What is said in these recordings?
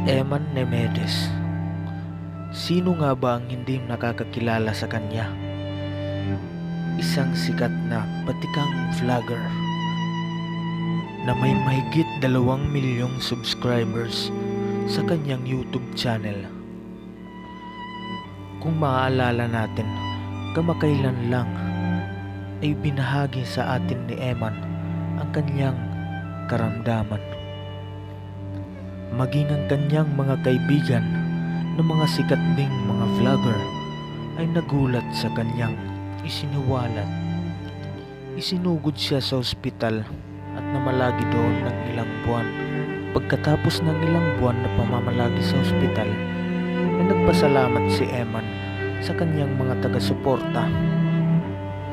Eman Nemedes. Sino nga ba ang hindi nakakakilala sa kanya? Isang sikat na batikang vlogger na may mahigit 2 milyong subscribers sa kanyang YouTube channel. Kung maaalala natin, kamakailan lang ay binahagi sa atin ni Eman ang kanyang karamdaman. Maging ang kanyang mga kaibigan na mga sikat ding mga vlogger ay nagulat sa kanyang isiniwalat. Isinugod siya sa ospital at namalagi doon ng ilang buwan. Pagkatapos ng ilang buwan na pamamalagi sa ospital, ay nagpasalamat si Eman sa kanyang mga taga-suporta,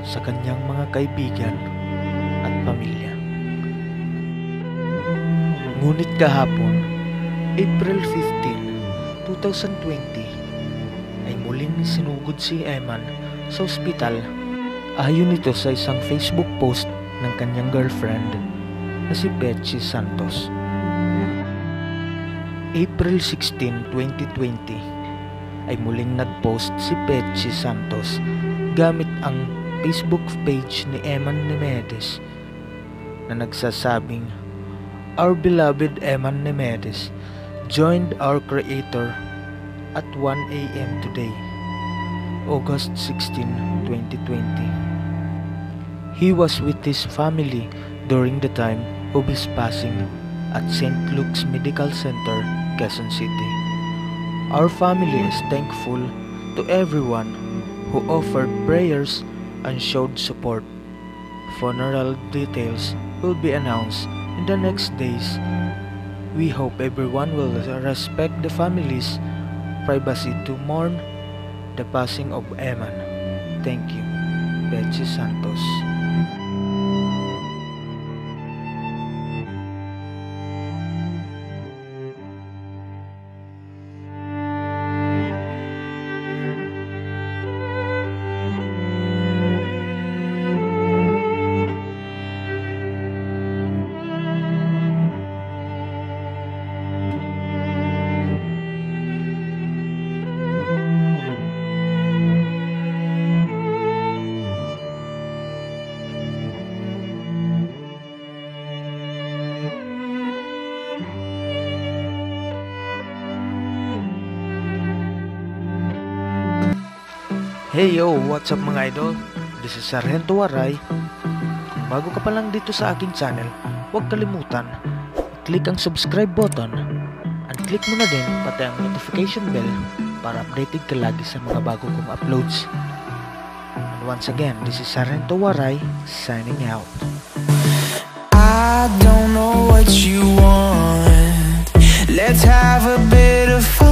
sa kanyang mga kaibigan at pamilya. Ngunit kahapon, April 15, 2020, ay muling sinugod si Eman sa ospital ayon ito sa isang Facebook post ng kanyang girlfriend na si Betsy Santos. April 16, 2020 ay muling nagpost si Betsy Santos gamit ang Facebook page ni Eman Nemedes na nagsasabing, "Our beloved Eman Nemedes joined our Creator at 1 a.m. today, August 16, 2020. He was with his family during the time of his passing at St. Luke's Medical Center, Quezon City. Our family is thankful to everyone who offered prayers and showed support. Funeral details will be announced in the next days. We hope everyone will respect the family's privacy to mourn the passing of Eman. Thank you, Betsy Santos." Hey yo, what's up mga idol? This is Sargento Waray. Kung bago ka pa lang dito sa aking channel, huwag kalimutan click ang subscribe button and click mo na din pati ang notification bell para updated ka lagi sa mga bago kong uploads. And once again, this is Sargento Waray signing out. I don't know what you want. Let's have a bit of fun.